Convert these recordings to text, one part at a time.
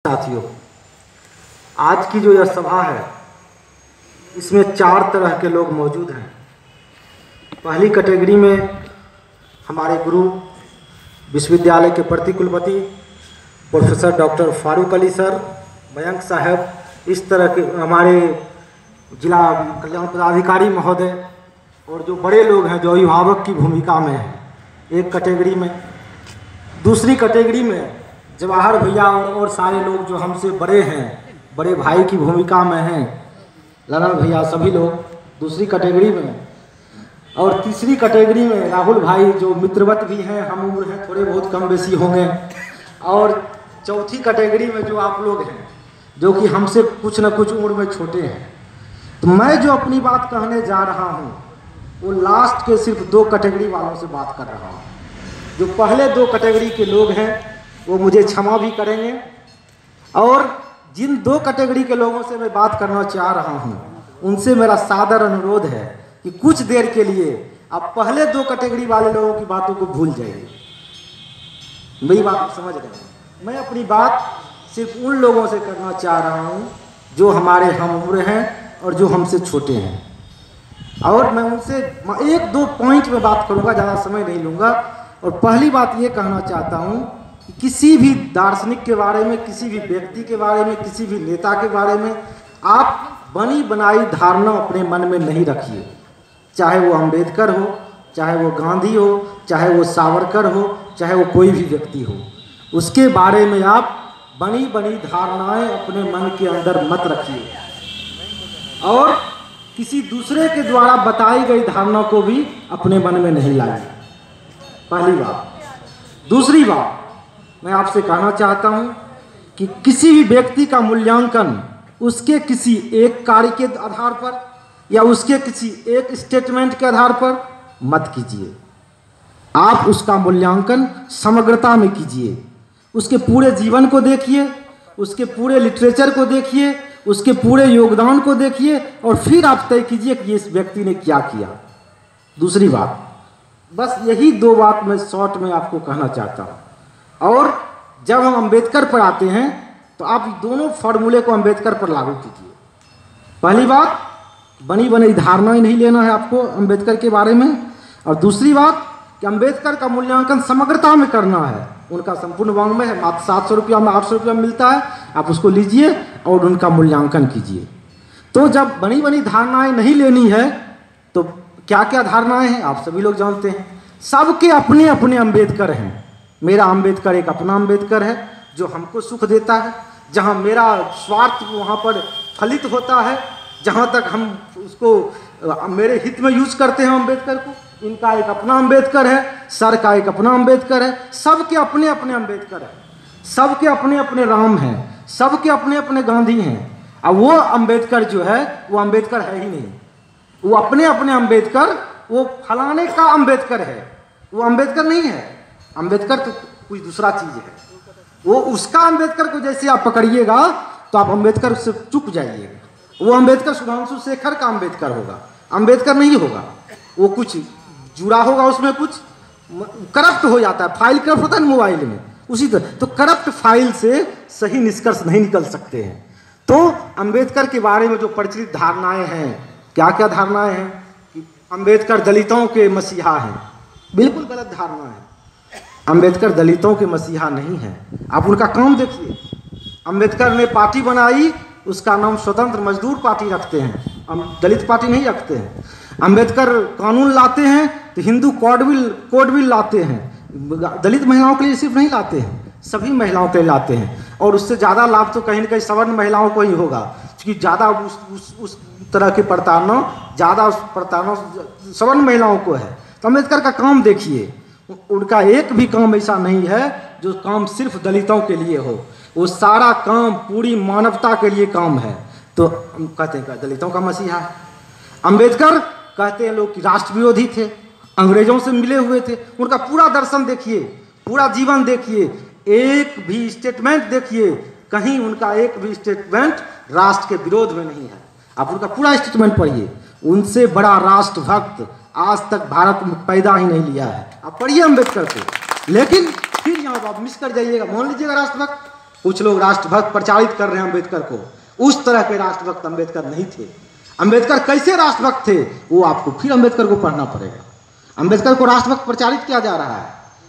साथियों, आज की जो यह सभा है इसमें 4 तरह के लोग मौजूद हैं। पहली कैटेगरी में हमारे गुरु विश्वविद्यालय के प्रति कुलपति professor doctor Farooq Ali sir, Mayank साहब, इस तरह के हमारे जिला कल्याण पदाधिकारी महोदय और जो बड़े लोग हैं जो अभिभावक की भूमिका में हैं, एक कैटेगरी में। दूसरी कैटेगरी में जवाहर भैया और सारे लोग जो हमसे बड़े हैं, बड़े भाई की भूमिका में हैं, ललन भैया, सभी लोग दूसरी कैटेगरी में। और तीसरी कैटेगरी में राहुल भाई जो मित्रवत भी हैं, हम उम्र हैं, थोड़े बहुत कम बेसी होंगे। और चौथी कैटेगरी में जो आप लोग हैं जो कि हमसे कुछ न कुछ उम्र में छोटे हैं। तो मैं जो अपनी बात कहने जा रहा हूँ वो लास्ट के सिर्फ 2 कैटेगरी वालों से बात कर रहा हूँ। जो पहले 2 कैटेगरी के लोग हैं वो मुझे क्षमा भी करेंगे, और जिन 2 कैटेगरी के लोगों से मैं बात करना चाह रहा हूँ उनसे मेरा सादर अनुरोध है कि कुछ देर के लिए आप पहले 2 कैटेगरी वाले लोगों की बातों को भूल जाइए। मेरी बात आप समझ रहे हैं? मैं अपनी बात सिर्फ उन लोगों से करना चाह रहा हूँ जो हमारे हम उम्र हैं और जो हमसे छोटे हैं। और मैं उनसे 1-2 पॉइंट में बात करूँगा, ज़्यादा समय नहीं लूँगा। और पहली बात ये कहना चाहता हूँ कि किसी भी दार्शनिक के बारे में, किसी भी व्यक्ति के बारे में, किसी भी नेता के बारे में आप बनी बनाई धारणा अपने मन में नहीं रखिए। चाहे वो अंबेडकर हो, चाहे वो गांधी हो, चाहे वो सावरकर हो, चाहे वो कोई भी व्यक्ति हो, उसके बारे में आप बनी बनी धारणाएं अपने मन के अंदर मत रखिए और किसी दूसरे के द्वारा बताई गई धारणा को भी अपने मन में नहीं लाइए। पहली बात। दूसरी बात, मैं आपसे कहना चाहता हूं कि किसी भी व्यक्ति का मूल्यांकन उसके किसी एक कार्य के आधार पर या उसके किसी एक स्टेटमेंट के आधार पर मत कीजिए। आप उसका मूल्यांकन समग्रता में कीजिए। उसके पूरे जीवन को देखिए, उसके पूरे लिटरेचर को देखिए, उसके पूरे योगदान को देखिए और फिर आप तय कीजिए कि इस व्यक्ति ने क्या किया। दूसरी बात, बस यही 2 बात मैं शॉर्ट में आपको कहना चाहता हूँ। और जब हम अंबेडकर पर आते हैं तो आप दोनों फॉर्मूले को अंबेडकर पर लागू कीजिए। पहली बात, बनी बनाई धारणाएं नहीं लेना है आपको अंबेडकर के बारे में। और दूसरी बात कि अंबेडकर का मूल्यांकन समग्रता में करना है। उनका संपूर्ण वाङ्मय है, मात्र 700 रुपया में, 800 रुपया में मिलता है, आप उसको लीजिए और उनका मूल्यांकन कीजिए। तो जब बनी बनी धारणाएं नहीं लेनी है तो क्या क्या धारणाएं हैं आप सभी लोग जानते हैं। सबके अपने अपने अंबेडकर हैं। मेरा अंबेडकर एक अपना अंबेडकर है जो हमको सुख देता है। जहाँ मेरा स्वार्थ वहाँ पर फलित होता है, जहाँ तक हम उसको मेरे हित में यूज करते हैं अंबेडकर को। इनका एक अपना अंबेडकर है, सर का एक अपना अंबेडकर है। सबके अपने अपने अंबेडकर है, सबके अपने अपने राम हैं, सबके अपने अपने गांधी हैं। और वो अंबेडकर जो है वो अंबेडकर है ही नहीं। वो अपने अपने अंबेडकर, वो फलाने का अंबेडकर है, वो अंबेडकर नहीं है। अंबेडकर तो कुछ दूसरा चीज है। वो उसका अंबेडकर को जैसे आप पकड़िएगा तो आप अंबेडकर से चुप जाइएगा। वो अंबेडकर सुधांशु शेखर का अंबेडकर होगा, अंबेडकर नहीं होगा। वो कुछ जुड़ा होगा, उसमें कुछ करप्ट हो जाता है। फाइल करप्ट होता है ना मोबाइल में, उसी तरह। तो करप्ट फाइल से सही निष्कर्ष नहीं निकल सकते हैं। तो अंबेडकर के बारे में जो प्रचलित धारणाएं हैं, क्या क्या धारणाएं हैं कि अंबेडकर दलितों के मसीहा हैं, बिल्कुल गलत धारणा है। अंबेडकर दलितों के मसीहा नहीं है। आप उनका काम देखिए। अंबेडकर ने पार्टी बनाई, उसका नाम स्वतंत्र मजदूर पार्टी रखते हैं, दलित पार्टी नहीं रखते हैं। अंबेडकर कानून लाते हैं तो हिंदू कोड बिल लाते हैं। दलित महिलाओं के लिए सिर्फ नहीं लाते हैं, सभी महिलाओं के लिए लाते हैं। और उससे ज़्यादा लाभ तो कहीं ना कहीं सवर्ण महिलाओं को ही होगा, क्योंकि ज़्यादा उस तरह की प्रताड़ना, ज़्यादा प्रताड़ना सवर्ण महिलाओं को है। तो अंबेडकर का काम देखिए, उनका एक भी काम ऐसा नहीं है जो काम सिर्फ दलितों के लिए हो। वो सारा काम पूरी मानवता के लिए काम है। तो कहते हैं दलितों का मसीहा है। अंबेडकर कहते हैं लोग कि राष्ट्र विरोधी थे, अंग्रेजों से मिले हुए थे। उनका पूरा दर्शन देखिए, पूरा जीवन देखिए, एक भी स्टेटमेंट देखिए, कहीं उनका एक भी स्टेटमेंट राष्ट्र के विरोध में नहीं है। आप उनका पूरा स्टेटमेंट पढ़िए। उनसे बड़ा राष्ट्रभक्त आज तक भारत में पैदा ही नहीं लिया है। आप पढ़िए अंबेडकर को। लेकिन फिर यहाँ आप मिस कर जाइएगा, मान लीजिएगा राष्ट्रभक्त, कुछ लोग राष्ट्रभक्त प्रचारित कर रहे हैं अम्बेडकर को, उस तरह के राष्ट्रभक्त अम्बेडकर नहीं थे। अम्बेडकर कैसे राष्ट्रभक्त थे वो आपको फिर अम्बेडकर को पढ़ना पड़ेगा। अम्बेडकर को राष्ट्रभक्त प्रचारित किया जा रहा है,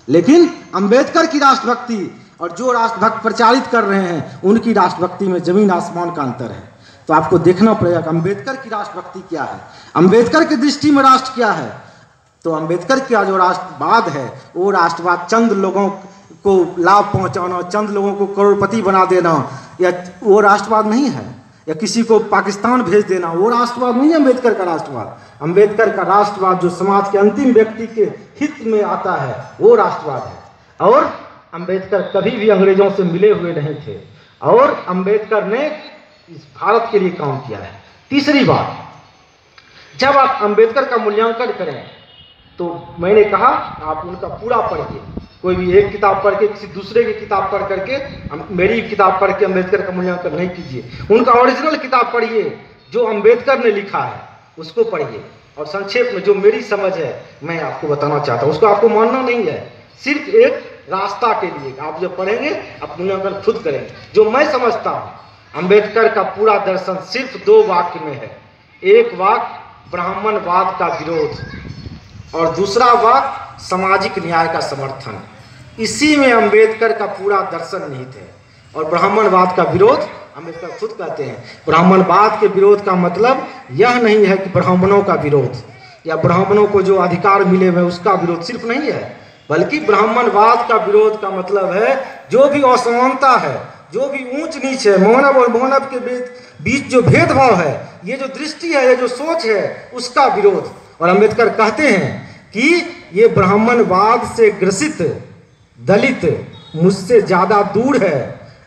लेकिन अम्बेडकर की राष्ट्रभक्ति और जो राष्ट्रभक्त प्रचारित कर रहे हैं उनकी राष्ट्रभक्ति में जमीन आसमान का अंतर है। तो आपको देखना पड़ेगा कि अम्बेडकर की राष्ट्रभक्ति क्या है, अम्बेडकर की दृष्टि में राष्ट्र क्या है। तो अम्बेडकर का जो राष्ट्रवाद है वो राष्ट्रवाद चंद लोगों को लाभ पहुंचाना, चंद लोगों को करोड़पति बना देना, या वो राष्ट्रवाद नहीं है, या किसी को पाकिस्तान भेज देना, वो राष्ट्रवाद नहीं है अम्बेडकर का राष्ट्रवाद। अम्बेडकर का राष्ट्रवाद जो समाज के अंतिम व्यक्ति के हित में आता है वो राष्ट्रवाद है। और अम्बेडकर कभी भी अंग्रेजों से मिले हुए नहीं थे, और अम्बेडकर ने इस भारत के लिए काम किया है। तीसरी बात, जब आप अम्बेडकर का मूल्यांकन करें तो मैंने कहा आप उनका पूरा पढ़िए, कोई भी एक किताब पढ़ के किसी दूसरे की किताब पढ़ करके, मेरी किताब पढ़ के अम्बेडकर का मूल्यांकन नहीं कीजिए। उनका ओरिजिनल किताब पढ़िए, जो अम्बेडकर ने लिखा है उसको पढ़िए, और संक्षेप में जो मेरी समझ है मैं आपको बताना चाहता हूँ, उसको आपको मानना नहीं है, सिर्फ एक रास्ता के लिए। आप जब पढ़ेंगे आप मूल्यांकन खुद करेंगे। जो मैं समझता हूँ अम्बेडकर का पूरा दर्शन सिर्फ 2 वाक्य में है। एक वाक्य ब्राह्मणवाद का विरोध, और दूसरा वाक्य सामाजिक न्याय का समर्थन। इसी में अम्बेडकर का पूरा दर्शन निहित है। और ब्राह्मणवाद का विरोध अम्बेडकर खुद कहते हैं, ब्राह्मणवाद के विरोध का मतलब यह नहीं है कि ब्राह्मणों का विरोध या ब्राह्मणों को जो अधिकार मिले हुए उसका विरोध सिर्फ नहीं है, बल्कि ब्राह्मणवाद का विरोध का मतलब है जो भी असमानता है, जो भी ऊंच नीच है, मानव और मानव के बीच जो भेदभाव है, ये जो दृष्टि है, ये जो सोच है, उसका विरोध। और अम्बेडकर कहते हैं कि ये ब्राह्मणवाद से ग्रसित दलित मुझसे ज़्यादा दूर है,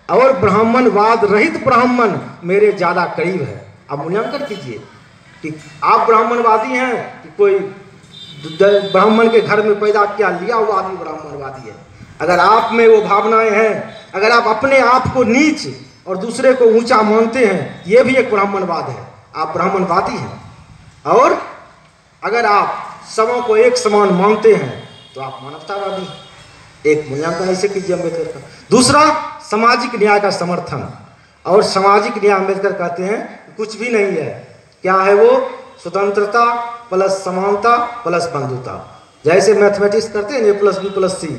और ब्राह्मणवाद रहित ब्राह्मण मेरे ज़्यादा करीब है। आप मूल्यांकन कीजिए कि आप ब्राह्मणवादी हैं कि कोई ब्राह्मण के घर में पैदा किया लिया हुआ आदमी ब्राह्मणवादी है। अगर आप में वो भावनाएं हैं, अगर आप अपने आप को नीच और दूसरे को ऊंचा मानते हैं, ये भी एक ब्राह्मणवाद है, आप ब्राह्मणवादी हैं। और अगर आप सबों को एक समान मानते हैं तो आप मानवतावादी हैं। एक मूल्यांकन ऐसे कीजिए अम्बेडकर का। दूसरा, सामाजिक न्याय का समर्थन। और सामाजिक न्याय अम्बेडकर कहते हैं कुछ भी नहीं है। क्या है वो? स्वतंत्रता प्लस समानता प्लस बंधुता। जैसे मैथमेटिक्स करते हैं A+B+C,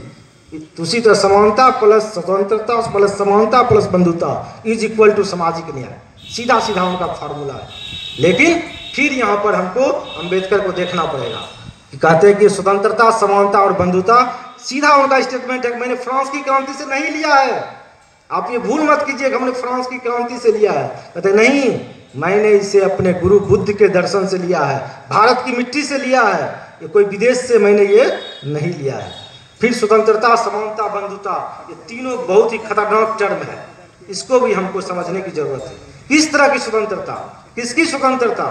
उसी तरह समानता प्लस स्वतंत्रता प्लस समानता प्लस बंधुता = सामाजिक न्याय। सीधा सीधा उनका फार्मूला है। लेकिन फिर यहाँ पर हमको अम्बेडकर को देखना पड़ेगा कि कहते हैं कि स्वतंत्रता, समानता और बंधुता, सीधा उनका स्टेटमेंट है। मैंने फ्रांस की क्रांति से नहीं लिया है, आप ये भूल मत कीजिए कि हमने फ्रांस की क्रांति से लिया है। कहते नहीं, मैंने इसे अपने गुरु बुद्ध के दर्शन से लिया है, भारत की मिट्टी से लिया है, ये कोई विदेश से मैंने ये नहीं लिया है। फिर स्वतंत्रता, समानता, बंधुता, ये तीनों बहुत ही खतरनाक टर्म है, इसको भी हमको समझने की जरूरत है। किस तरह की स्वतंत्रता, किसकी स्वतंत्रता?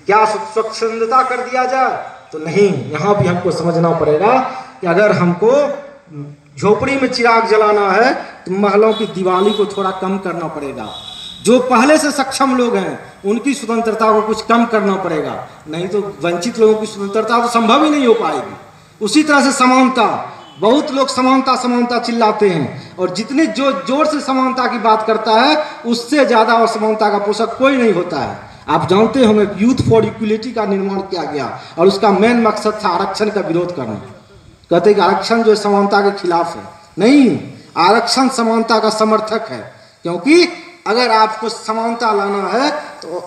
क्या स्वच्छंदता कर दिया जाए? तो नहीं, यहाँ भी हमको समझना पड़ेगा कि अगर हमको झोपड़ी में चिराग जलाना है तो महलों की दिवाली को थोड़ा कम करना पड़ेगा। जो पहले से सक्षम लोग हैं उनकी स्वतंत्रता को कुछ कम करना पड़ेगा, नहीं तो वंचित लोगों की स्वतंत्रता तो संभव ही नहीं हो पाएगी। उसी तरह से समानता, बहुत लोग समानता समानता चिल्लाते हैं, और जितने जो जोर से समानता की बात करता है उससे ज़्यादा असमानता का पोषक कोई नहीं होता है। आप जानते हैं यूथ फॉर इक्वलिटी का निर्माण किया गया और उसका मेन मकसद था आरक्षण का विरोध करना। कहते हैं कि आरक्षण जो समानता के खिलाफ है, नहीं, आरक्षण समानता का समर्थक है। क्योंकि अगर आपको समानता लाना है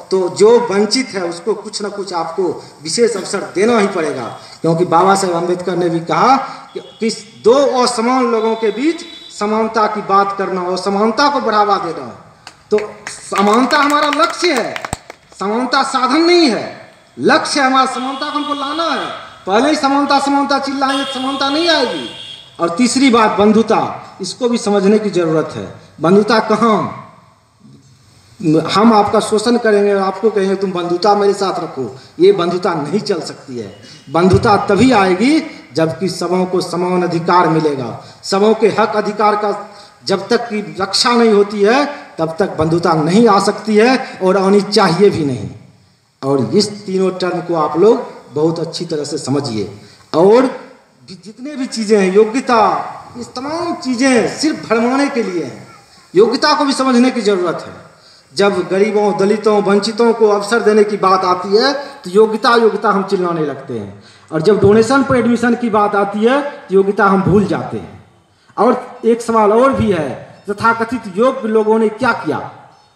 तो जो वंचित है उसको कुछ ना कुछ आपको विशेष अवसर देना ही पड़ेगा। क्योंकि बाबा साहेब अम्बेडकर ने भी कहा कि 2 असमान लोगों के बीच समानता की बात करना और समानता को बढ़ावा देना। तो समानता हमारा लक्ष्य है, समानता साधन नहीं है, लक्ष्य हमारा समानता को हमको लाना है। पहले ही समानता समानता चिल्लाएंगे, समानता नहीं आएगी। और तीसरी बात बंधुता, इसको भी समझने की जरूरत है। बंधुता कहाँ? हम आपका शोषण करेंगे और आपको कहेंगे तुम बंधुता मेरे साथ रखो, ये बंधुता नहीं चल सकती है। बंधुता तभी आएगी जबकि सबों को समान अधिकार मिलेगा। सबों के हक अधिकार का जब तक की रक्षा नहीं होती है तब तक बंधुता नहीं आ सकती है, और आनी चाहिए भी नहीं। और इस तीनों टर्म को आप लोग बहुत अच्छी तरह से समझिए। और जितने भी चीज़ें हैं, योग्यता, इस तमाम चीज़ें सिर्फ भरमाने के लिए हैं। योग्यता को भी समझने की ज़रूरत है। जब गरीबों, दलितों, वंचितों को अवसर देने की बात आती है तो योग्यता योग्यता हम चिल्लाने लगते हैं, और जब डोनेशन पर एडमिशन की बात आती है तो योग्यता हम भूल जाते हैं। और एक सवाल और भी है, तथाकथित योग्य लोगों ने क्या किया?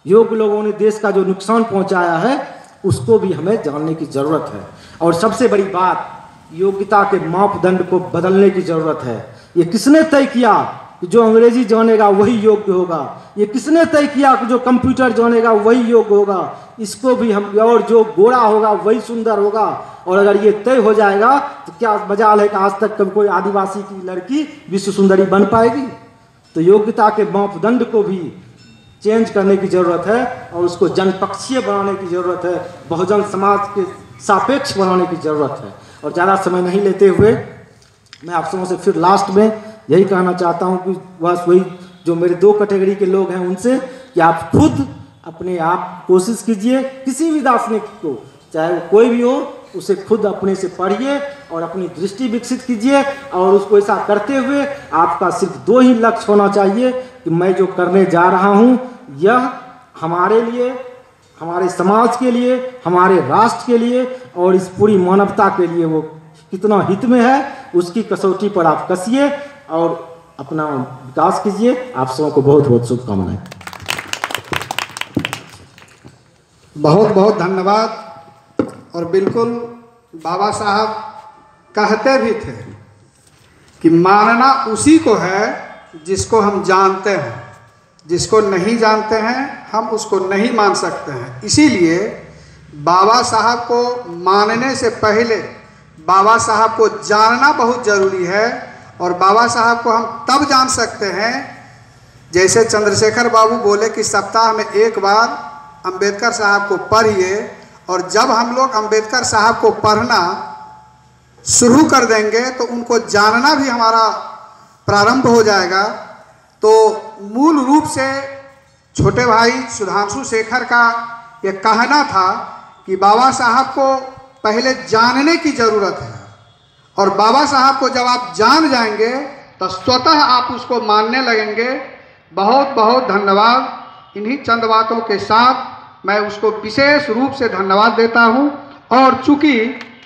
योग्य लोगों ने देश का जो नुकसान पहुंचाया है उसको भी हमें जानने की ज़रूरत है। और सबसे बड़ी बात, योग्यता के मापदंड को बदलने की ज़रूरत है। ये किसने तय किया कि जो अंग्रेजी जानेगा वही योग्य होगा? ये किसने तय किया कि जो कंप्यूटर जानेगा वही योग्य होगा? इसको भी हम, और जो गोरा होगा वही सुंदर होगा। और अगर ये तय हो जाएगा तो क्या मजाल है कि आज तक कभी कोई आदिवासी की लड़की विश्व सुंदरी बन पाएगी? तो योग्यता के मापदंड को भी चेंज करने की ज़रूरत है और उसको जनपक्षीय बनाने की ज़रूरत है, बहुजन समाज के सापेक्ष बनाने की ज़रूरत है। और ज़्यादा समय नहीं लेते हुए मैं आप सबों से फिर लास्ट में यही कहना चाहता हूँ कि बस वही जो मेरे 2 कैटेगरी के लोग हैं उनसे, कि आप खुद अपने आप कोशिश कीजिए, किसी भी दार्शनिक को, चाहे वो कोई भी हो, उसे खुद अपने से पढ़िए और अपनी दृष्टि विकसित कीजिए। और उसको ऐसा करते हुए आपका सिर्फ 2 ही लक्ष्य होना चाहिए कि मैं जो करने जा रहा हूँ यह हमारे लिए, हमारे समाज के लिए, हमारे राष्ट्र के लिए और इस पूरी मानवता के लिए वो कितना हित में है, उसकी कसौटी पर आप कसिए और अपना विकास कीजिए। आप सबों को बहुत बहुत शुभकामनाएं। बहुत बहुत धन्यवाद। और बिल्कुल बाबा साहब कहते भी थे कि मानना उसी को है जिसको हम जानते हैं, जिसको नहीं जानते हैं हम उसको नहीं मान सकते हैं। इसीलिए बाबा साहब को मानने से पहले बाबा साहब को जानना बहुत ज़रूरी है। और बाबा साहब को हम तब जान सकते हैं, जैसे चंद्रशेखर बाबू बोले कि सप्ताह में 1 बार अंबेडकर साहब को पढ़िए। और जब हम लोग अंबेडकर साहब को पढ़ना शुरू कर देंगे तो उनको जानना भी हमारा प्रारंभ हो जाएगा। तो मूल रूप से छोटे भाई सुधांशु शेखर का ये कहना था कि बाबा साहब को पहले जानने की ज़रूरत है, और बाबा साहब को जब आप जान जाएंगे तो स्वतः आप उसको मानने लगेंगे। बहुत बहुत धन्यवाद। इन्हीं चंद बातों के साथ मैं उसको विशेष रूप से धन्यवाद देता हूं। और चूंकि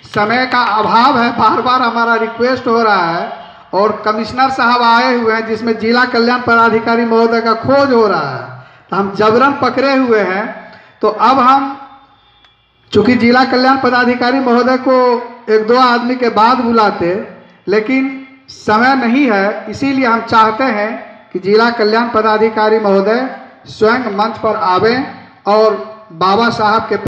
समय का अभाव है, बार बार हमारा रिक्वेस्ट हो रहा है और कमिश्नर साहब आए हुए हैं जिसमें जिला कल्याण पदाधिकारी महोदय का खोज हो रहा है, तो हम जबरन पकड़े हुए हैं। तो अब हम चूंकि जिला कल्याण पदाधिकारी महोदय को 1-2 आदमी के बाद बुलाते, लेकिन समय नहीं है, इसीलिए हम चाहते हैं कि जिला कल्याण पदाधिकारी महोदय स्वयं मंच पर आवें और बाबा साहब के